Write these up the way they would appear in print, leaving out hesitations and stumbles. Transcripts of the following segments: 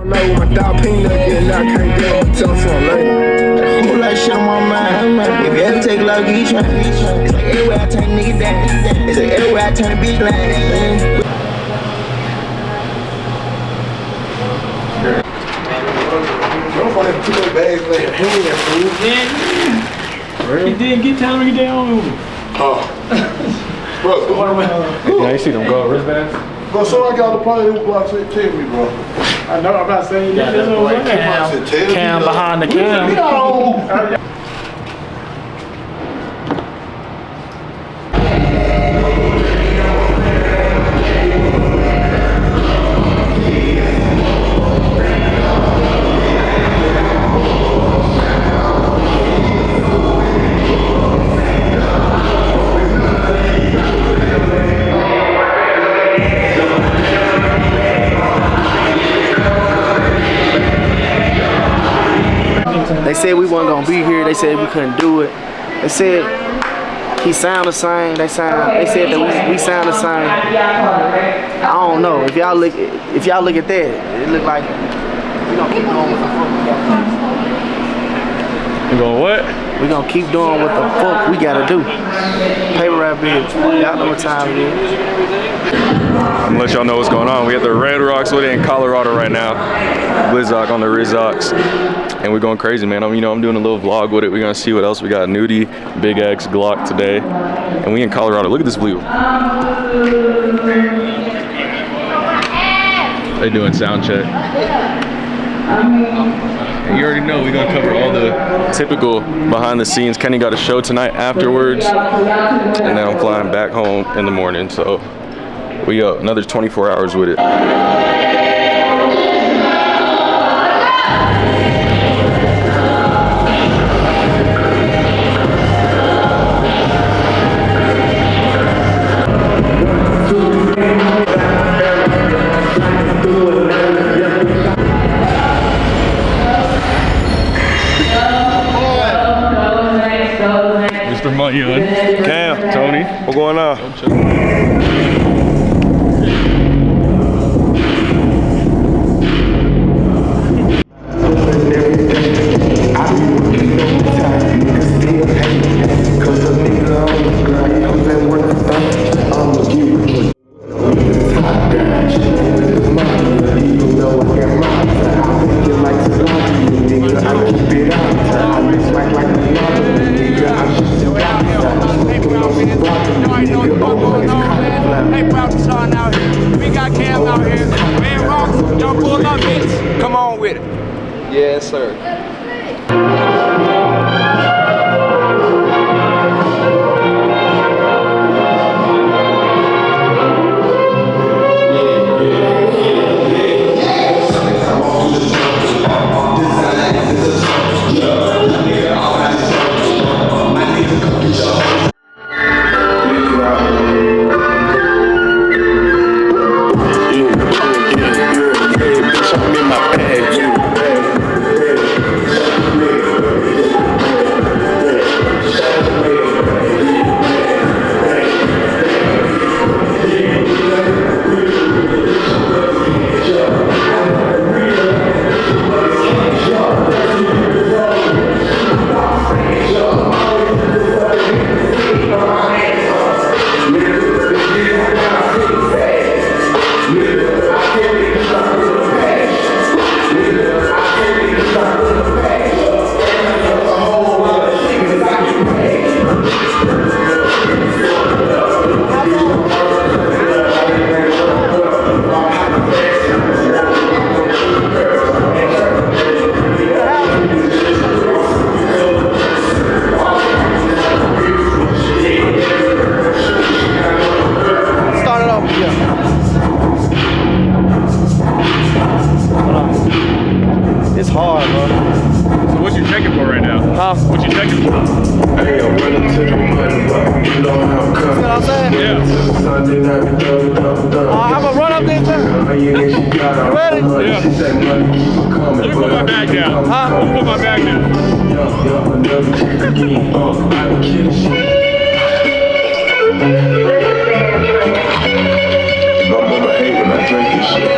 With my dog peanut, yeah, I can't deal with tell some late. Whole lot shit on my mind. If you ever take love, you try. It's like everywhere I turn nigga down. It's like everywhere I turn a bitch line. He didn't get time to get down. Bro, yeah, you see them gold wristbands? Bro, so I got the plane, them Glocks ain't tell me, bro. I know, I'm not saying that. That's what I'm saying. Cam behind the cam. They said we wasn't gonna be here. They said we couldn't do it. They said he sound the same. They said that we sound the same. I don't know. If y'all look at that, it look like we gonna keep doing what the fuck we gotta do. You going what? We gonna keep doing what the fuck we gotta do. Paper rap bitch. Y'all know what time it is. I'm gonna let y'all know what's going on. We at the Red Rocks with it in Colorado right now. Blizzok on the Rizzox. And we're going crazy, man. I'm doing a little vlog with it. We're gonna see what else we got. Nudy, Bigx, Glock today. And we in Colorado. Look at this view. They doing sound check. And you already know we're gonna cover all the typical behind the scenes. Kenny got a show tonight afterwards. And then I'm flying back home in the morning. So we got another 24 hours with it. Mr. Muney, Cam, Tony, what's going on? Come on with it. Yes, sir. It's hard, bro. So what you checking for right now? Huh? What you checking for? Hey, I'm running to the money, but you know how I'm coming. You know what I'm saying? Yeah. Sunday night, I'm gonna run up there too. You ready? Yeah. Let me put my bag down. Huh? Let me put my bag down. My mama hate when I drink this shit.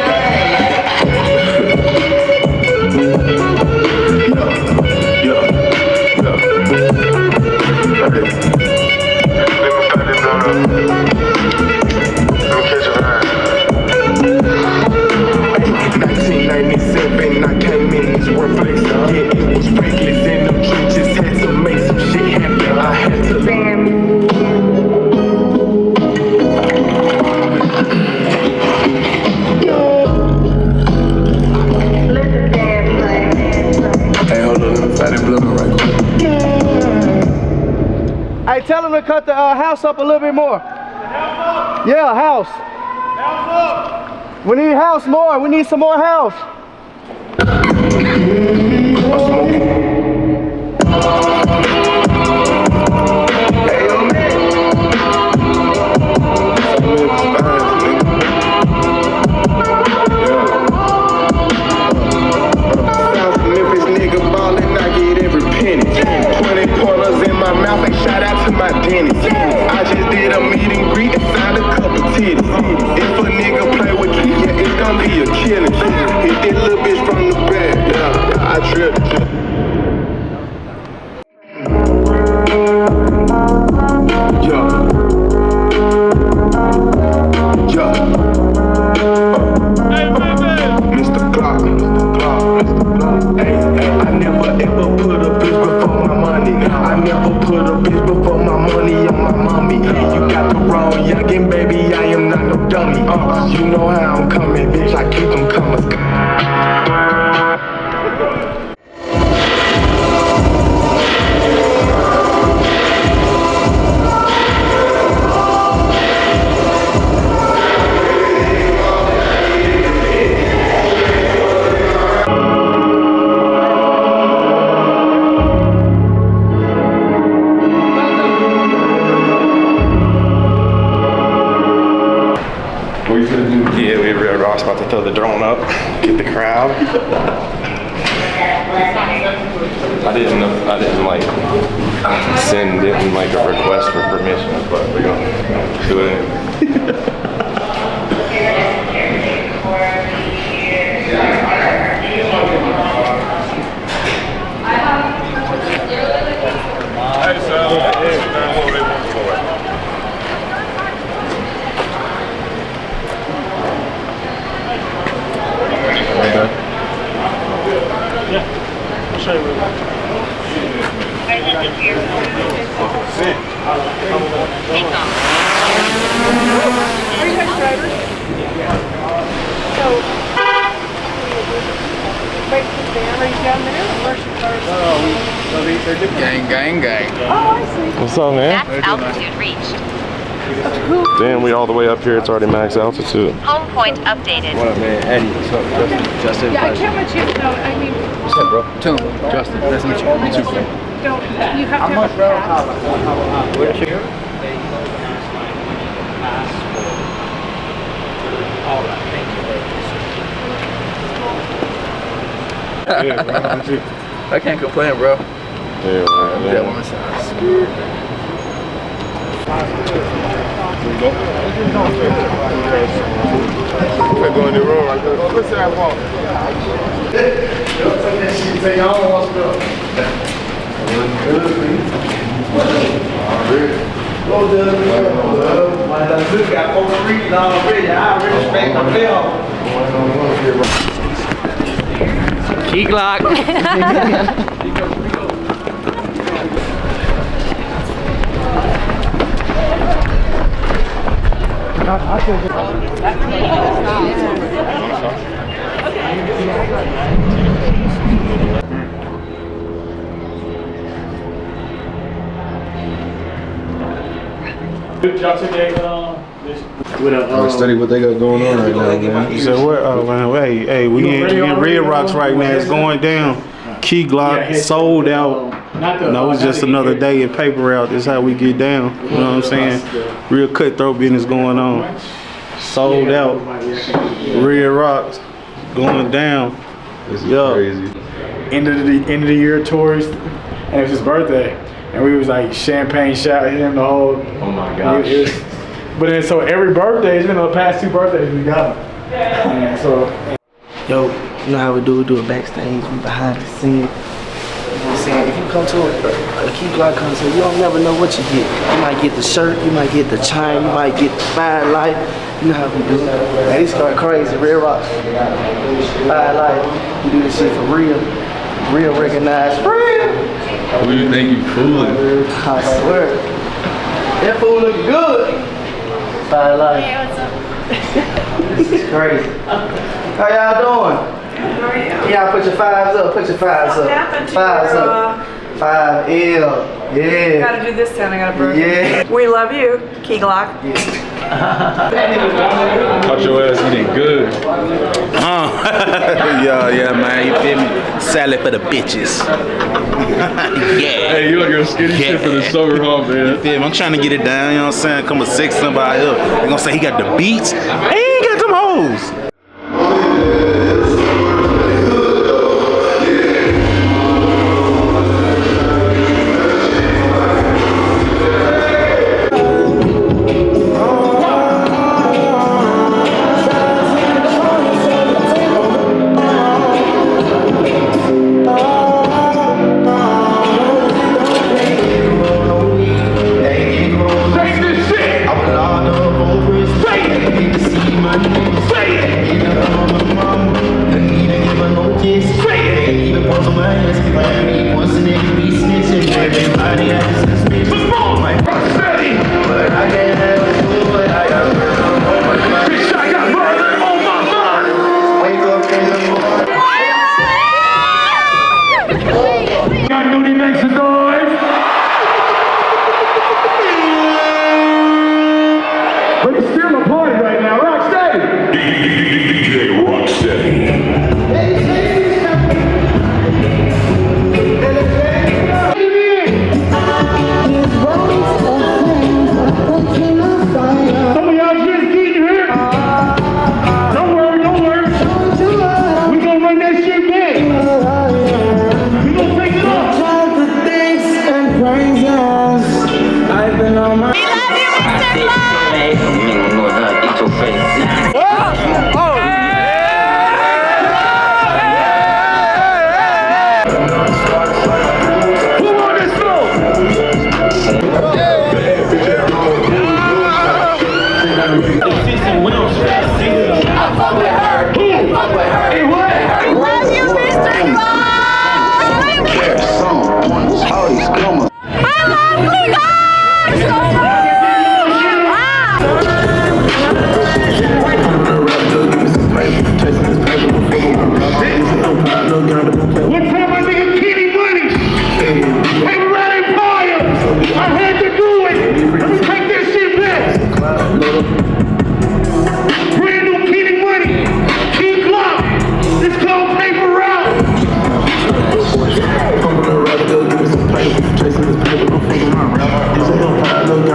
cut the house up a little bit more? Yeah, house. House up. We need house more. We need some more house. Shout out to my dentist. I just did a meet and greet and signed a couple titties. If a nigga play with you, yeah, it's gonna be a killing. Hit that little bitch from the back. Yeah, I tripped. Mr. Glock. Hey, I never ever put a bitch before my money. I never put a bitch before my money on my mommy. You got the wrong youngin', baby, I am not no dummy. You know how I'm coming, bitch, I keep them coming. Yeah, we were Ross about to throw the drone up, get the crowd. I didn't like send in like a request for permission, but we're gonna do it anyway. Gang. Oh, I see. What's up, man? Max altitude reached. Damn, we all the way up here. It's already max altitude. Home point updated. What up, man? Eddie. What's up, Justin? Yeah, I can't let you know. I mean, What's up, bro? Tim. Justin. Nice to meet you. Me too, bro. don't you have to have a pass? Where's your? Yeah, bro. I can't complain, bro. Yeah, man. That woman sounds We're going to the road right there. What's that walk? Key Glock. Y'all took that, Study what they got going on right now, man. You said what? Oh man, hey, we in Red Rocks right now. It's going down. Key Glock sold out. No, it's just another day in paper route. That's how we get down. You know what I'm saying? Real cutthroat business going on. Sold out. Red Rocks going down. This is crazy. End of the year tourist, and it was his birthday, and we was like champagne shot him the whole. Oh my gosh. But then so every birthday, it's been the past 2 birthdays we got him. And so. Yo, you know how we do it backstage, we behind the scene. You know what I'm saying? If you come to a Key Glock concert, you don't never know what you get. You might get the shirt, you might get the chain, you might get the fine light. You know how we do it. Man, this got crazy, Red Rocks. Fine light. We do this shit for real. Real recognized. Real. Who you think you fooling? I swear. That fool look good. Fine light. Hey, what's up? This is crazy. How y'all doing? How are you? Y'all put your fives up, put your fives up. What happened to Fives your, up. 5L. Yeah. Gotta do this sound. I gotta burn. Yeah. We love you, Key Glock. Caught your ass eating good. Yeah, man, you feel me? Salad for the bitches. Yeah. Hey, you look your skinny shit for the summer, huh, man? You feel me? I'm trying to get it down, you know what I'm saying? Come with somebody up. They gonna say he got the beats. He ain't got them hoes. Nudy makes a noise. But it's still a party right now. Rocksteady. DJ Rocksteady. Some of y'all just getting hurt. Don't worry, don't worry. We gonna run that shit back. We gonna take it off. We love you, Who on this floor? Hey, what? We love you, Mr. Glock. I love you guys so much. What time my nigga Kenny Money? Hey, Red Empire! I had to do it! Let me take this shit back! Brand new Kenny Money! Key Glock! It's called Paper Route!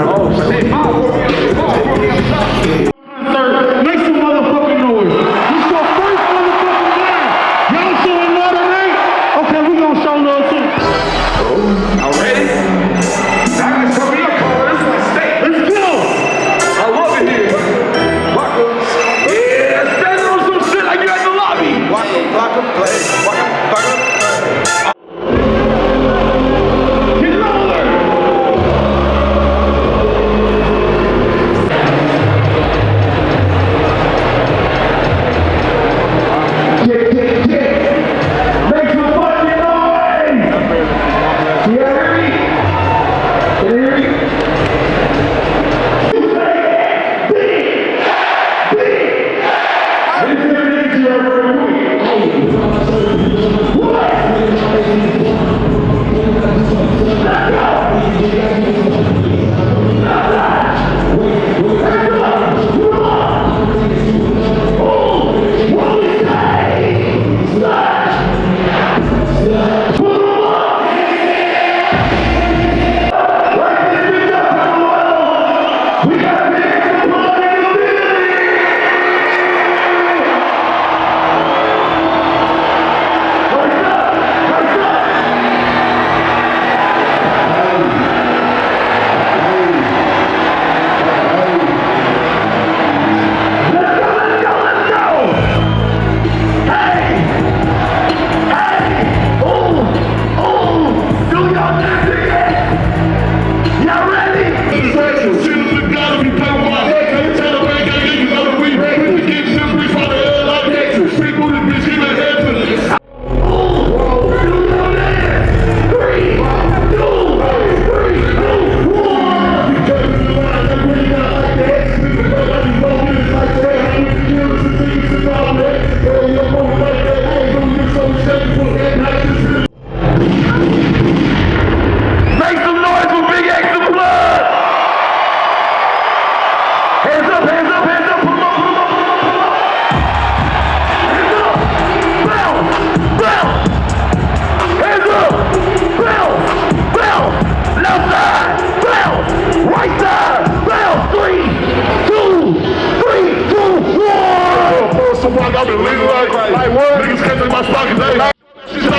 Oh shit! Make some motherfucking noise! This is your first motherfucking game! Y'all showing love tonight? Okay, we gonna show love too. I'm ready. Now I can cover your color. This is my state. Let's go. I love it here. Waka. Yeah, stand on some shit like you at the lobby. Waka, waka, play. Waka, waka, play. Get louder. Make some fucking noise! You hear me? Can you hear me? Big! This is your every week. What?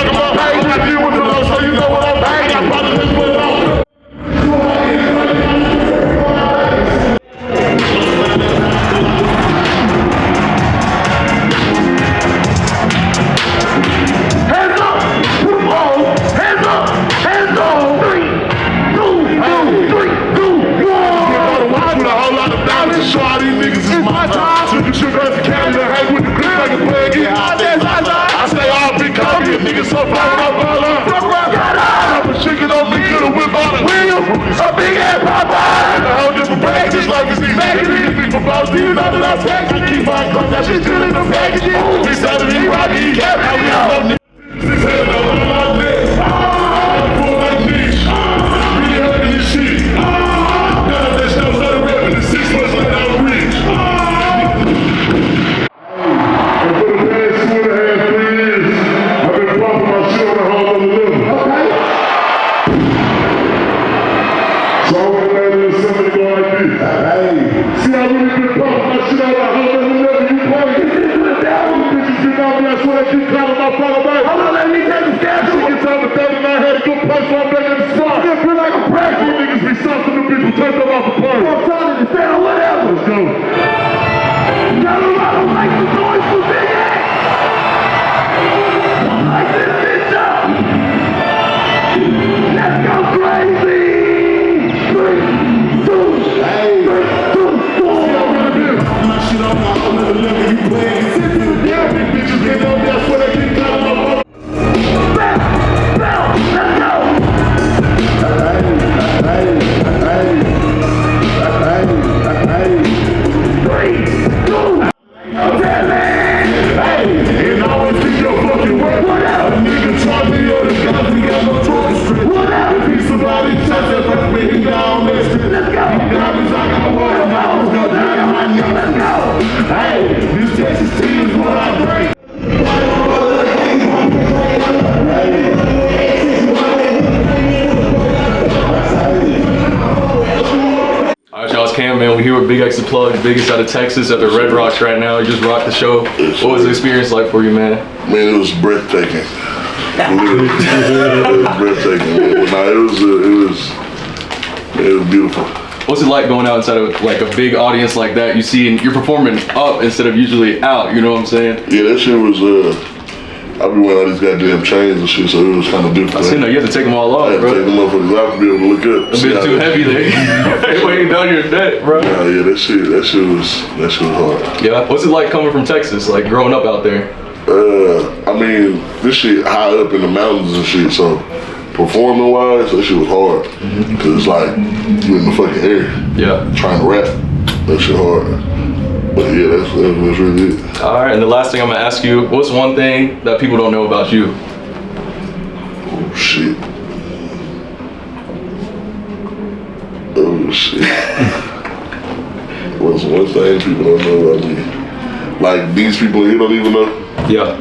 talking about? Hey, I deal with the low, so you know what I'm banging. I probably just put it on. Hands up! Put them on! Hands up! Hands up! 3, 2, 1! Watch with a whole lot of dollars. Show all these niggas is my time. Took a trip out to Canada, hang with the clip like a play again. I stay all big coffee, niggas so far when I ball up. Pop a chicken on me, could've whipped all the wheels. A big ass Popeye. A whole different bag, just like it's these niggas. People boss, do you know that I tax? I keep my clothes, that shit still in the packaging. We started to eat Rocky, he kept me on. This head over my neck. Full like this. Really hurting this shit. None of that stuff started rapping in 6 months like I was rich. And for the past 2.5, 3 years, I've been bumping my shit on a whole other level. Okay. So I want to let you something go like this. Hey. See how really been bumping my shit on a whole other level. You play. Bitches get on me, I swear they keep calling my brother back. Hold on, let me take a stab. She gets on the bed and I had a good punch on back in the spot. It feel like a prank. These niggas be something to people take them off the plane. I'm telling you, stand on whatever. Let's go. Tell them I don't like the noise for Big X. Don't like this bitch up. Let's go crazy. 3, 2, 4. My shit on my own little level, you playing. Yeah, big bitches get on there, so they keep calling my brother. Let's go. And I always think your fucking word. What up? A nigga try me on the guns, we got no choice. What up? If he's somebody touch that fuck me, he down there. Let's go. Diamonds, I got water, let's go. Hey, this Texas team is what I bring. Alright, y'all, it's Cam, man. We're here with Bigxthaplug, biggest out of Texas at the Red Rocks right now. You just rocked the show. What was the experience like for you, man? Man, it was breathtaking. Literally, it was breathtaking. Man. No, it was beautiful. What's it like going out inside of like a big audience like that? You see, and you're performing up instead of usually out. You know what I'm saying? Yeah, that shit was. I be wearing all these goddamn chains and shit, so it was kind of difficult. I seen that. You have to take them all off, I had to bro. take them motherfuckers out to be able to look up. A bit too heavy there. They weighing down your neck, bro. Nah, yeah, that shit was hard. Yeah. What's it like coming from Texas, like growing up out there? I mean, this shit high up in the mountains and shit, so performing wise, that shit was hard. Cause it's like you in the fucking air. Yeah. Trying to rap, that shit hard. But yeah, that's really it. All right, and the last thing I'm gonna ask you, what's one thing that people don't know about you? Oh shit. Oh shit. What's one thing people don't know about me? Like these people here don't even know? Yeah.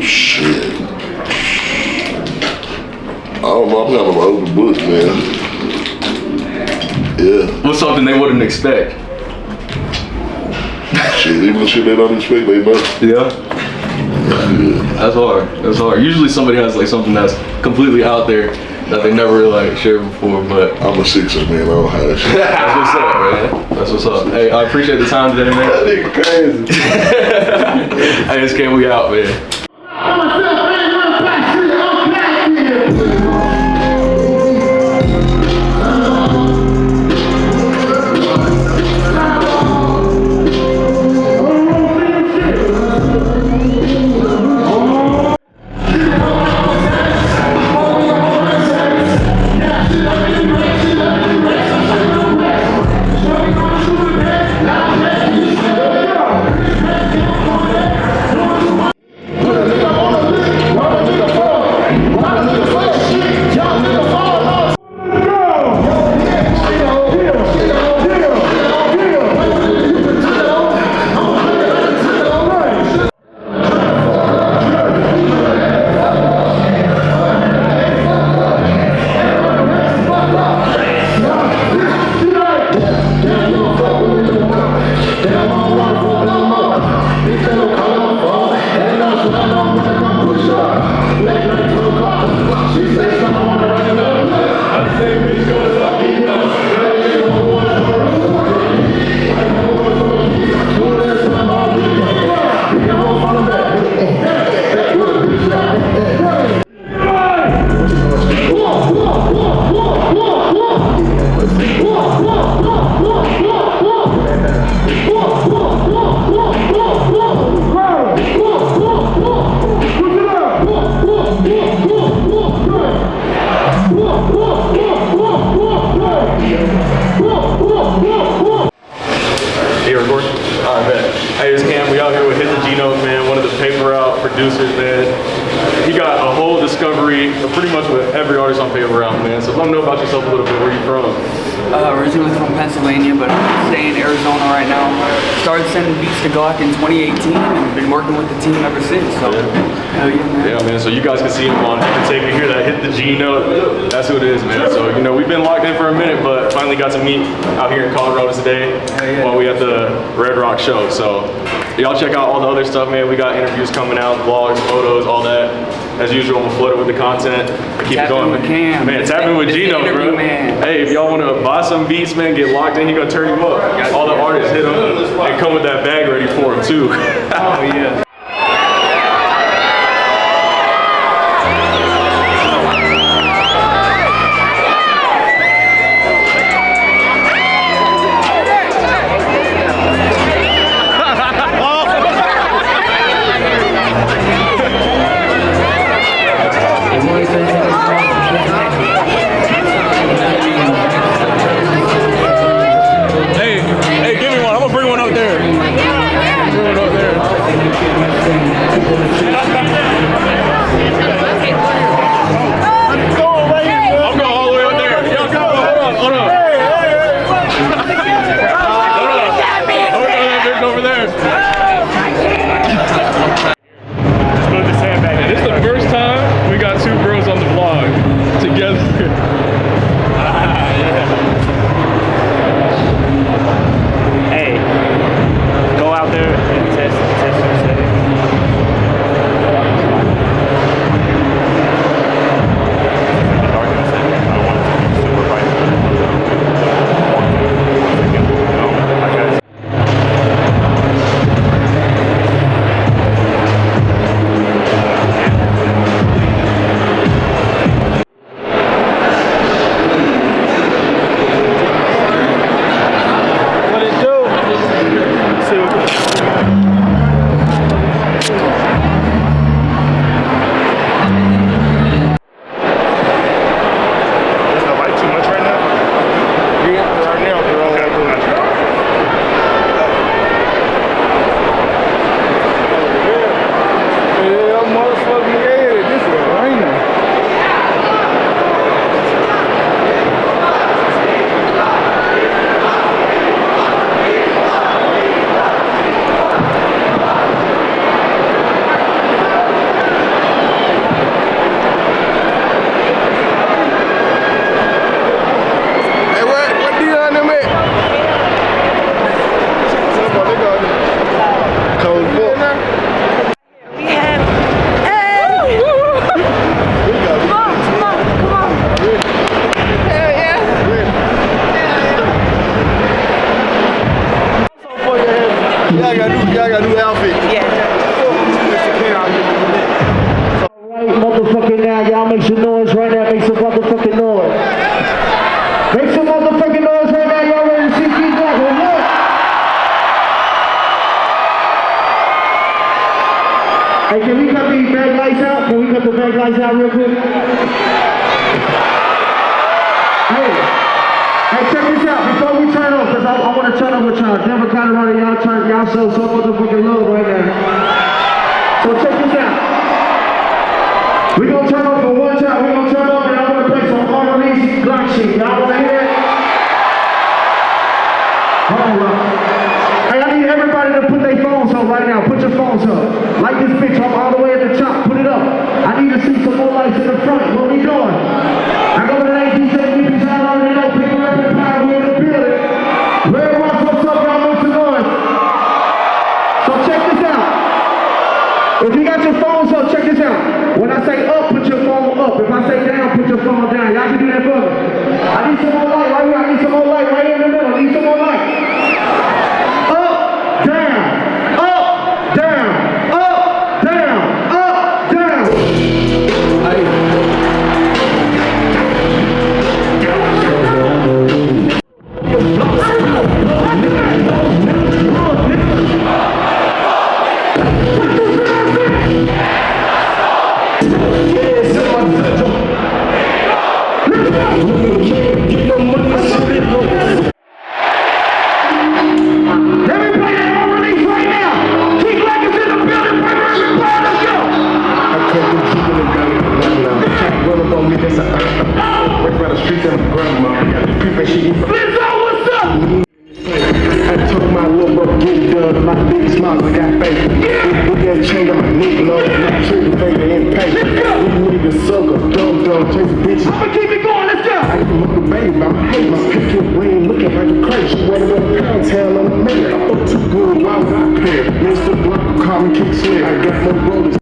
Shit. I don't know, I'm kind of an open book, man. Yeah. What's something they wouldn't expect? Shit, even the shit they don't expect, they know. Yeah. That's hard. That's hard. Usually somebody has like something that's completely out there that they never like shared before, but I'm a Sixer, man. I don't hide shit. That's what's up, man. That's what's up. Hey, I appreciate the time today, man. That nigga crazy. Hey, this Cam, we out, man. he got a whole discovery of pretty much with every artist on paper route, man. So let them know about yourself a little bit. Where you from? Originally from Pennsylvania, but I'm staying in Arizona right now. Started sending beats to Glock in 2018 and been working with the team ever since. So, hell yeah, man. Yeah, man. So you guys can see him on MUNEY'S. Hear that? Hit the G note. That's who it is, man. So you know we've been locked in for a minute, but finally got to meet out here in Colorado today while we at the Red Rock show. So y'all check out all the other stuff, man. We got interviews coming out, vlogs, photos, all that. As usual, I'm flooded with the content. Keep it going, man. Man, tapping with Gino, bro. Man. Hey, if y'all want to buy some beats, man, get locked in. He gonna turn you up. All the artists hit him and come with that bag ready for him too. Oh yeah. Hey, give me one. I'm gonna bring one up there. I'm going all the way up there. Y'all go. Hold on. Over there. Just put this hand back. This is the first time we got two bros on the vlog together. Hey, go out there and test your settings. Y'all got new outfit. Right, motherfucking now, y'all make some noise right now. Make some motherfucking noise. Make some motherfucking noise right now. Y'all ready to see Key Glock? Look. Hey, can we cut these bag lights out? Can we cut the bag lights out real quick? Hey, check this out. Before we turn off, because I want to turn off with y'all. Denver, Colorado, y'all show so motherfucking love right now. So check this out. We're going to turn off for one time. We're going to turn off and I want to play some R&B Glock shit. Y'all want to hear it? Hold on. Hey, I need everybody to put their phones up right now. Put your phones up. Like this picture. I'm all the way at the top. Put it up. I need to see some more lights in the front. What we doing? I go to the 1870 y'all already know. People up in power. We in the building. Red Rock, what's up? Y'all make some noise. So check this out. If you got your phones up, check this out. When I say up, put your phone up. If I say down, put your phone down. Y'all can do that for me. I need some more light right here. I need some more light right here in the middle. I need some more light. Up, down, up, down, up, down, up, down. Let me play that on release right now. Keep Glock is in the building. Let's go. sucker, dumb, chasing bitches. I'ma keep it going, let's go. I even want a baby, I'm hating my picture ring, looking like a crazy. She wanted a pound tail on the man. I fuck too good, why would I pay? Mr. Glock, call me Kick Slick. I got no rollers.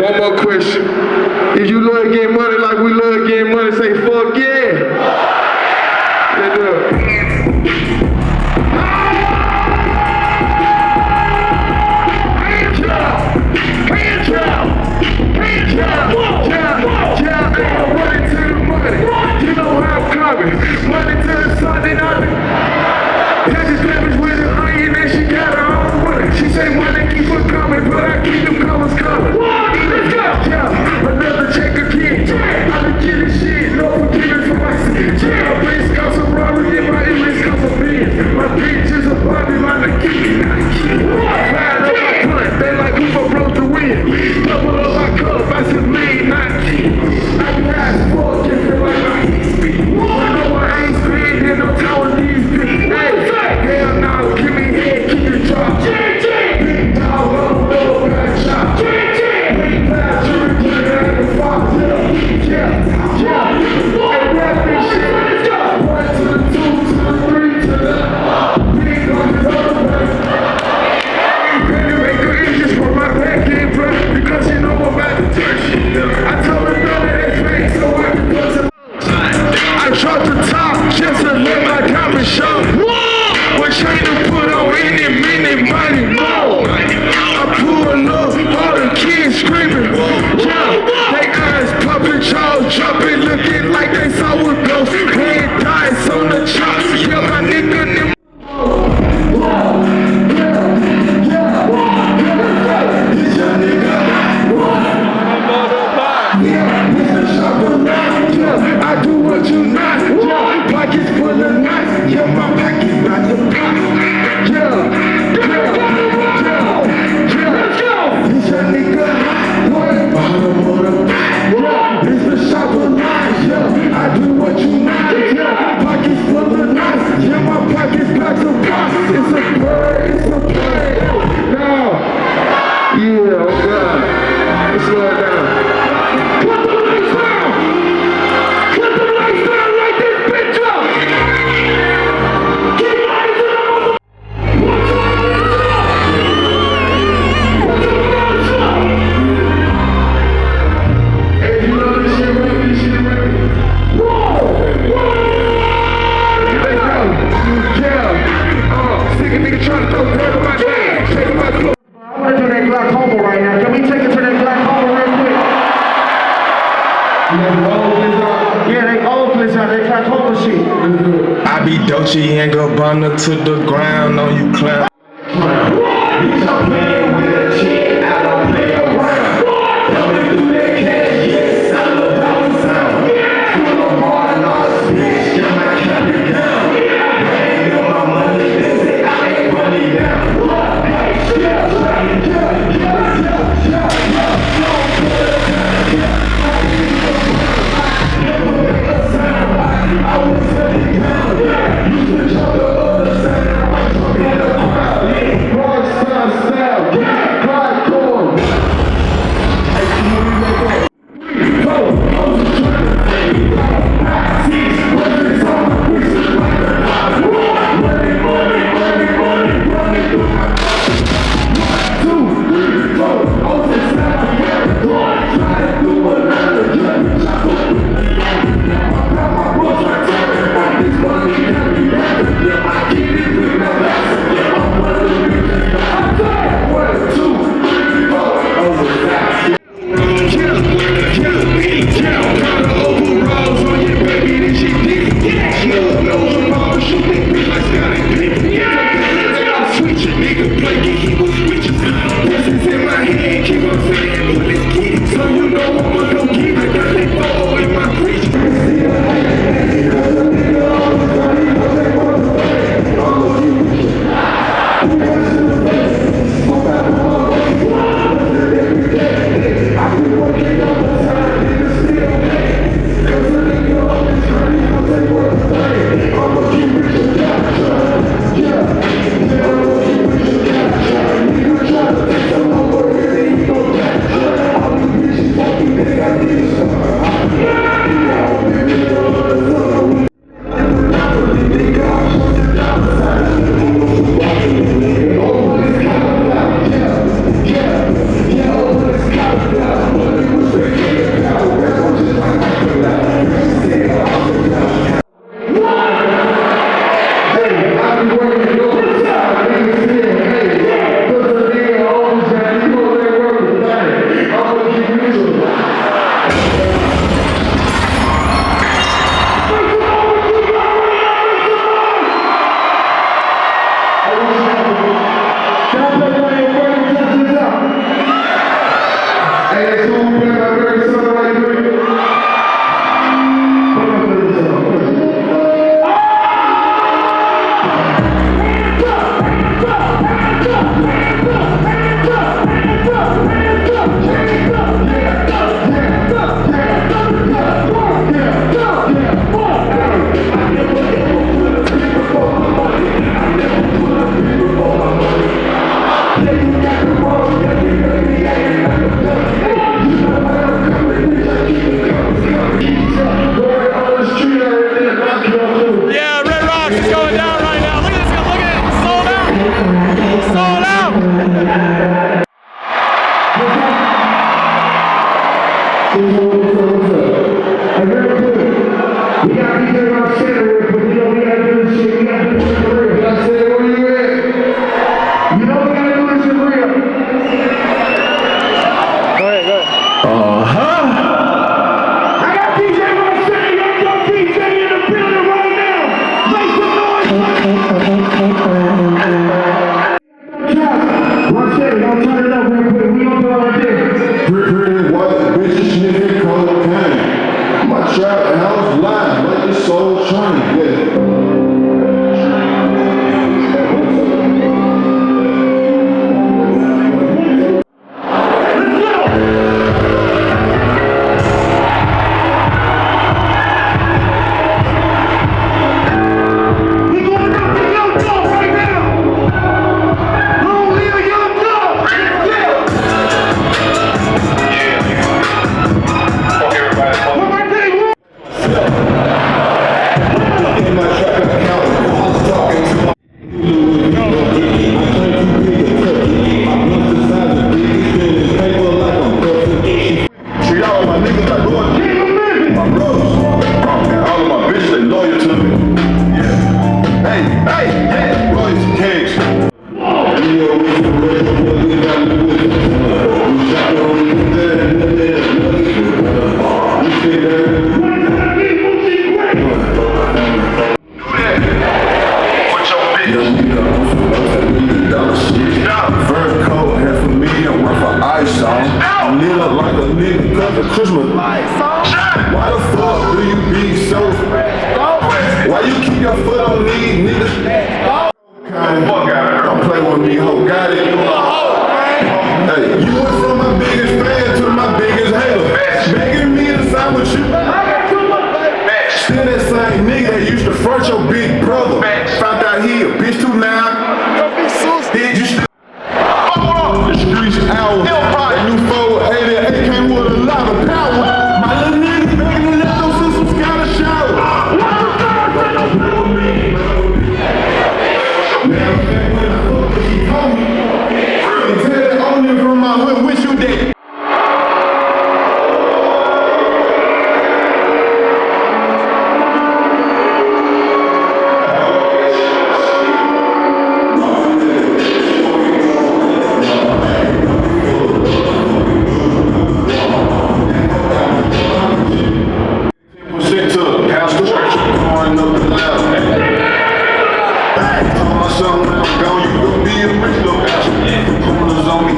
One more question. If you love getting money like we love getting money, say fuck yeah. Let's do it. Money to the Sunday night. Had this damage with an iron and she got her own money. She say money keep her coming, but I keep them colors coming. Let's go. Yeah, another check again. I been getting shit, no forgiving for my sins. My face costs a robbery and my image costs a bin. My bitch is a body like a kid. Fire up my punt, they like who for broke to win. Double up my cup, I said lean 19. I be high as fuck, just feel like I ain't speed. I know I ain't speed, and I'm telling these people. Hey, hell no. I want to do that Glock homo right now. Can we take it to that Glock homo real quick? Yeah, they all glitch out. They Glock homo shit. I be Dolce and Gabbana to the ground on you clown. Bitch, I'm playing with a chick, I don't play around. Coming through that cash, yes, I love how it sound. Full of hard knocks, bitch, got my cap down. Bang on my money, they say I ain't money down. shit. First coat, half a million worth of ice on. Lit up like a nigga, got the Christmas lights on. Why the fuck do you be so why you keep your foot on these niggas? Don't play with me, ho, got it. Hey, you went from my biggest fan to my biggest hater. Begging me to sign with you. Still that same nigga that used to front your big brother. Found out he a bitch too now. Did you still the streets out? That new 488 came with a lot of power. My little nigga begging to let those systems got a shower. Now when I fuck with you, homie, tell that owner from my hood, wish you dead. Put your hands on me,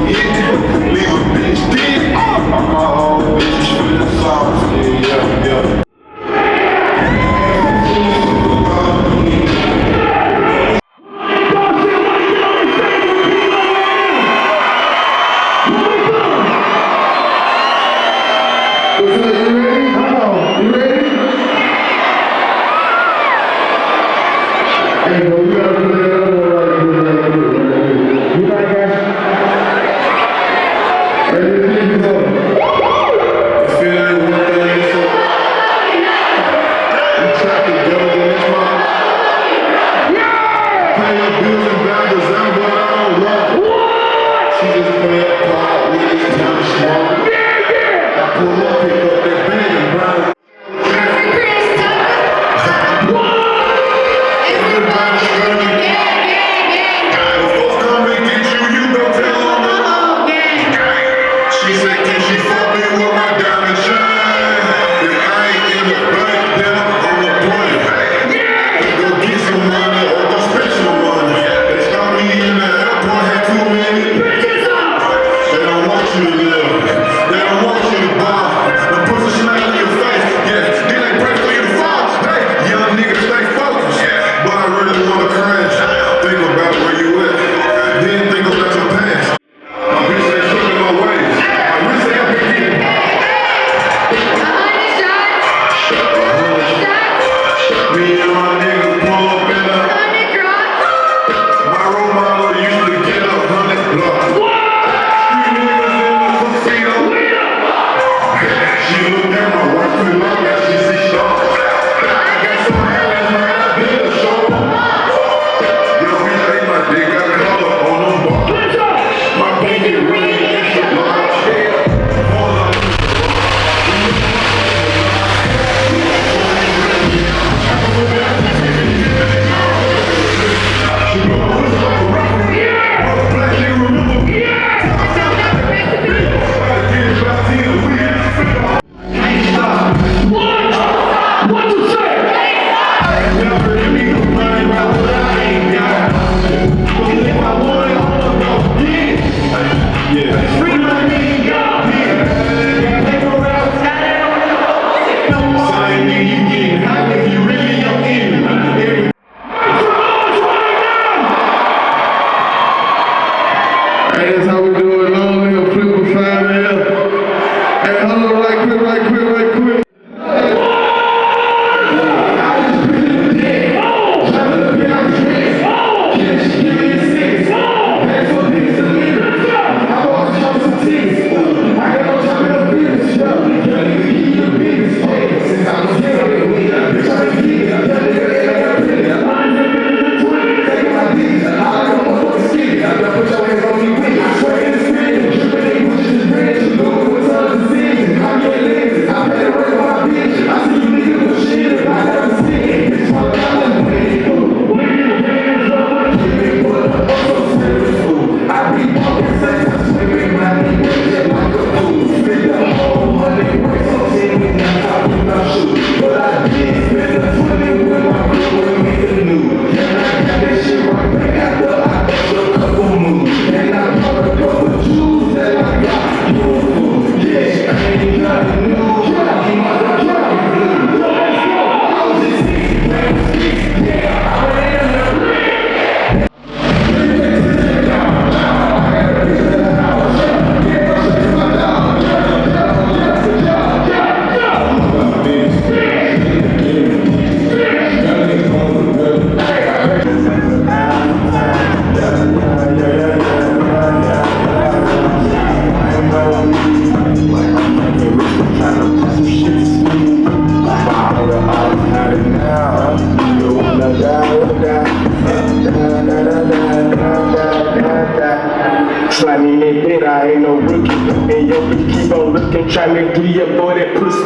And yo, bitch keep on looking, tryna give your boy that pussy.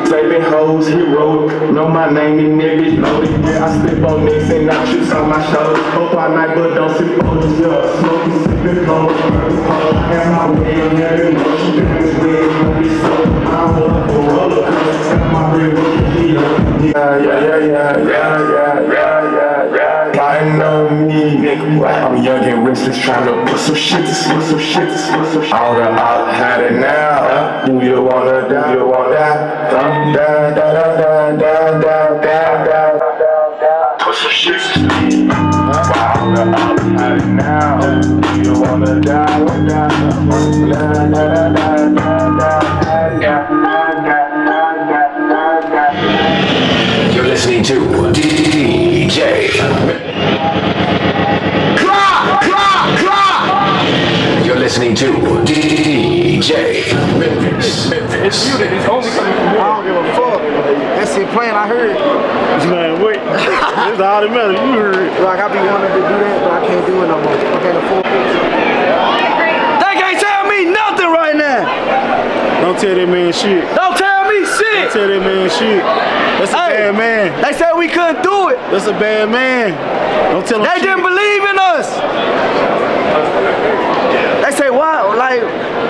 Saving hoes, heroic. Know my name, these niggas loaded. Yeah, I slip on this and I choose on my shoulders. Hope all night, but don't sip photos. Yeah, smoking, sipping cold. Have my way in there, you know she doing this way. Don't be so. I'm up for roller coasters. Got my real yeah. Plotting on me, nigga. I'm young and restless, trying to put some shit to all the out had it now. Do you wanna die? Put some shit to all the out had it now. Do you wanna die? You're listening to DJ Glock. You're listening to DJ Memphis. It's muted. It's only coming from me. I don't give a fuck. That's it playing. I heard. Man, wait. This is all that matters. You heard. Like I be wanting to do that, but I can't do it no more. I can't afford it. They can't tell me nothing right now. Don't tell that man shit. Don't tell me shit. Don't tell that man shit. That's a bad man. They said we couldn't do it. That's a bad man. Don't tell him They shit. didn't believe in us. They say why? Like,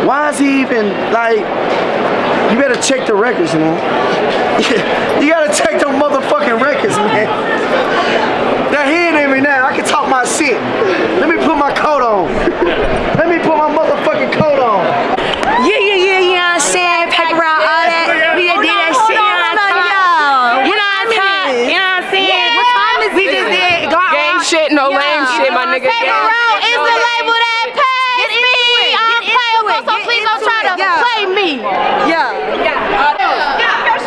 why is he even like? You better check the records, man. You gotta check them motherfucking records, man. They're hitting me now. I can talk my shit. Let me put my coat on. Let me put my motherfucking coat on. Yeah, you know what I'm saying? Paper out all that. We done did that shit, you know what I'm saying? You know what I'm saying? What time is we just did gang shit, no lame shit, my nigga. Paper out is the label that pays me. I'm playable, so please don't try to play me.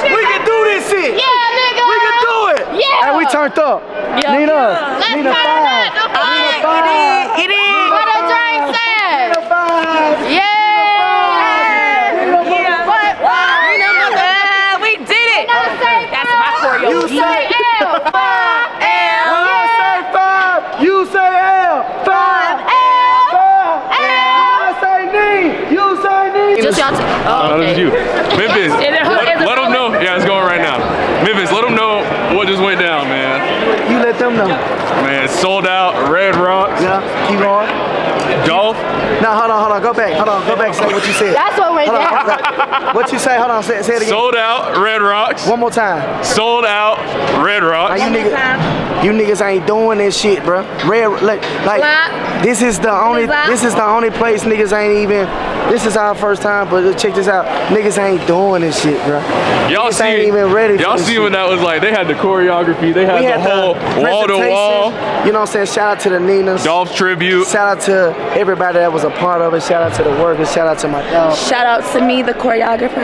We can do this shit. Yeah, nigga. We can do it. Yeah. And we turned up. Nina 5. Nina 5. It is. What a drink said. Nina 5. Yeah. We did it. That's my choreo. You say L. 5 L. When I say 5, you say L. 5 L. 5 L. When I say knee, you say knee. Just y'all. That was you. Memphis, let them know. Yeah, it's going right now. Memphis, let them know what just went down, man. You let them know. Man, sold out, Red Rocks. Yeah, keep going. Dolph. Now, hold on, go back. Go back, say what you said. That's what went down. What you say? Hold on, say it again. Sold out, Red Rocks. One more time. Sold out, Red Rocks. Now, you niggas ain't doing this shit, bro. This is the only place niggas ain't even. This is our first time, but check this out. Niggas ain't doing this shit, bro. Y'all see, ain't even ready. Y'all see when that was like? They had the choreography. They had the whole wall to wall. You know what I'm saying? Shout out to the Ninas. Dolph tribute. Shout out to everybody that was a part of it. Shout out to the workers. Shout out to my dog. Shout out to me, the choreographer.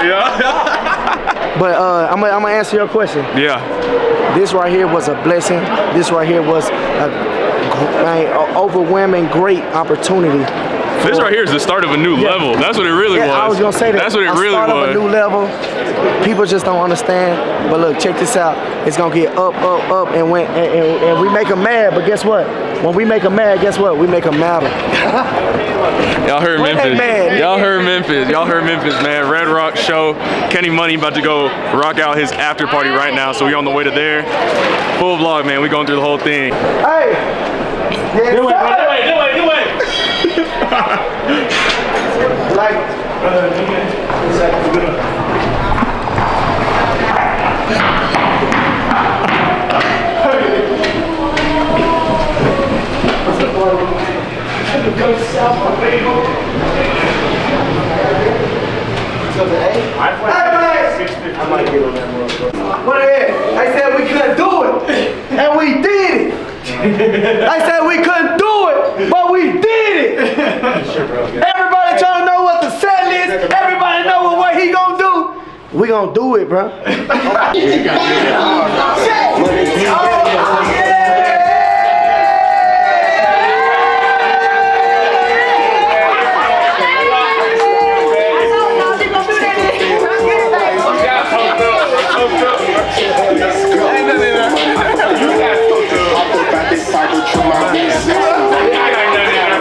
Yeah. But I'm gonna answer your question. Yeah. This right here was a blessing. This right here was an overwhelming great opportunity. This right here is the start of a new level. That's what it really was. I was gonna say that. That's what it really was. Start of a new level. People just don't understand. But look, check this out. It's gonna get up, and we make them mad. But guess what? When we make them mad, guess what? We make them madder. Y'all heard Memphis. Y'all heard Memphis. Y'all heard Memphis, man. Red Rock show. Kenny Money about to go rock out his after party right now. So we on the way to there. Full vlog, man. We going through the whole thing. Hey. Do it. Like, what it is? They said we couldn't do it, and we did it. They said we couldn't do it, but we did it. Everybody trying to know what the set is. Everybody know what he gonna do. We gonna do it, bro.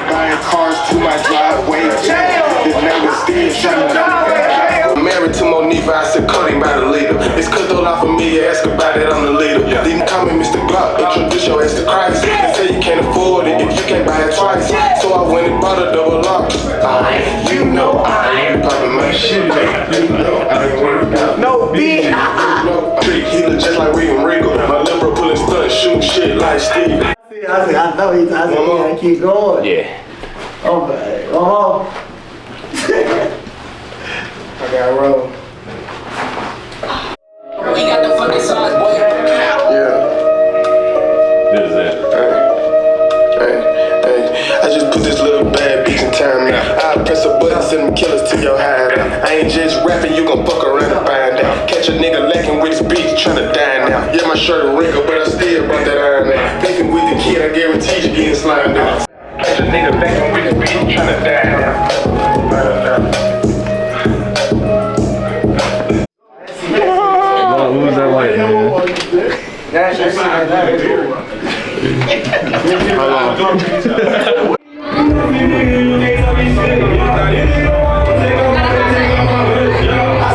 Buying cars to my driveway. I'm married to Monifa, I said cut him by the leader. It's cause though not familiar, ask about it, I'm the leader. Then call me Mr. Glock, introduce your ass to Christ. They say you can't afford it if you can't buy it twice. So I went and bought a double lock. You know I ain't popping my shit. You know I ain't worried about no bitch. He look just like William Regal. My limber pulling stunts, shooting shit like Steve. I know he's. I said, yeah, keep going. Yeah. Okay. I got roll. We got the fucking sauce, boy. Yeah. This is it. Hey. I just put this little bad bitch in time now. I press a button, send them killers to your hideout. I ain't just rapping, you gon' fuck around and find out. Catch a nigga lacking with his bitch, tryna die now. Yeah, my shirt a wrinkle, but I still brought that iron out. Beefing with the kid, I guarantee you getting slimed out. Catch a nigga lacking with his bitch, tryna die now. What was that like, man? I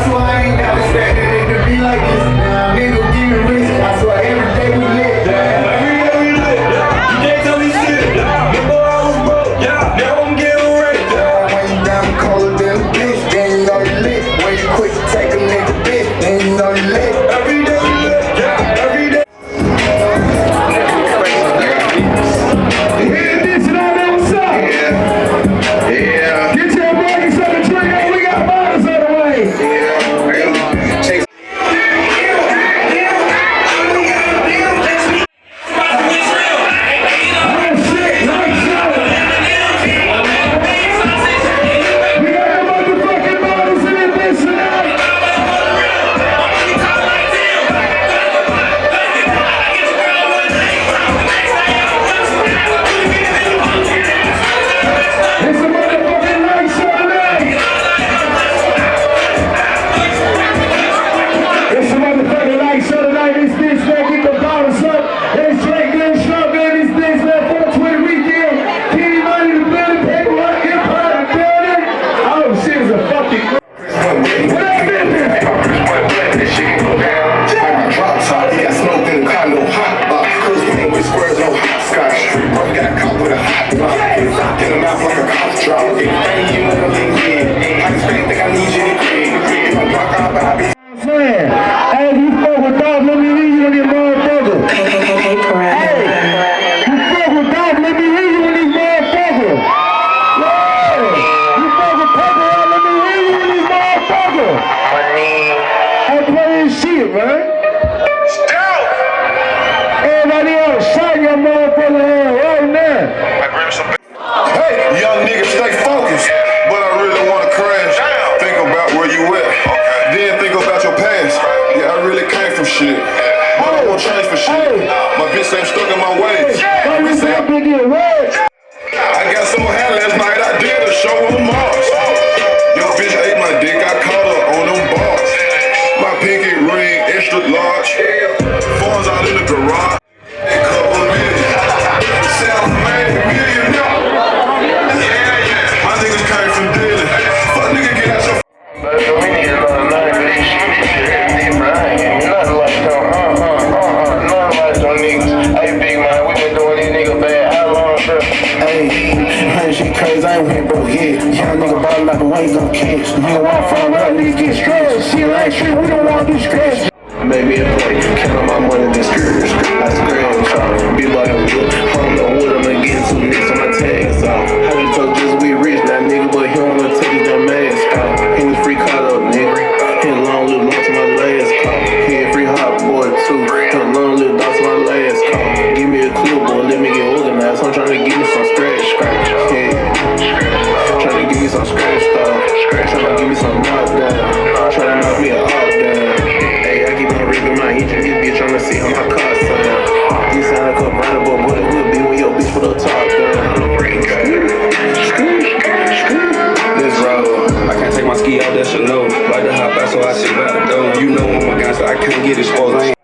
swear I ain't never expected it to be like this. Nigga, give me rich. I swear every day we lit. Every day we lit. You can't tell me shit. Before I was broke, now I'm getting rich. When you down colder than a bitch, then you know you lit. When you quick to take a nigga bitch, then you know you lit. Every day we lit. Every day. Hear this and all that, what's up? Yeah. Get your buddies on the trigger. We got bottles on the way. Chase. Hey, young nigga, stay focused, but I really wanna crash. Think about where you at, then think about your past. Yeah, I really came from shit, but I won't change for shit. My bitch ain't stuck in my ways. I got so high last night, I did a show on Mars. Your bitch ate my dick, I caught her on them bars. My pinky ring, extra large. Phones out in the garage. Couple million. Self-made millionaire. Yeah. My niggas came from Dillon. Fuck nigga, get out your. She crazy, I ain't hit broke yet. Young nigga ballin' like the way gon' catch. You don't want from her, niggas get stressed. She like shit, we don't want to do stress. Baby, a play, count on my money, then skirt. I scream, try, be like a wood. I don't know what I'ma get to next on my tags off. How you talk this, we rich, that nigga, but he don't wanna take his dumb mask off. He was free caught up, nigga. He a long little dog to my last call. He a free hot boy, too. He a long little dog to my last call. Give me a clue, boy, let me get organized. I'm trying to give me some scratch. Tryna give me some scratch stuff. Tryna give me some knockdown. Tryna knock me a hop down. Hey, I keep on ripping my engine. This bitch tryna see how my car sound. You sound like a convertible, but it will be when your bitch put her top down. This road, I can't take my ski out, that's a no. Like to hop out, so I sit by the door. You know I'm a guy, so I can't get exposed. I ain't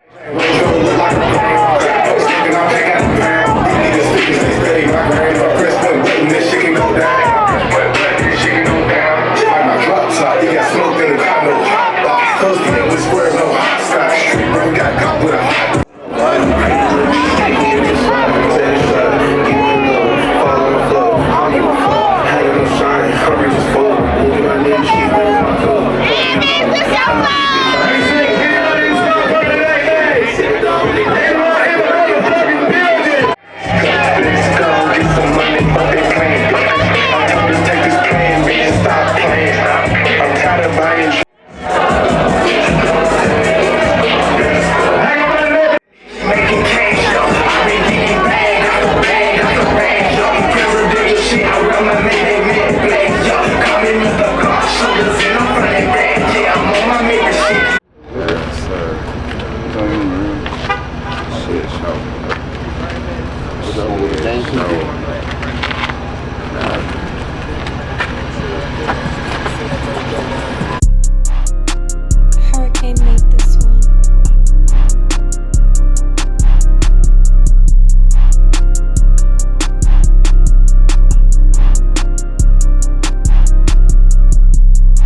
look like a know.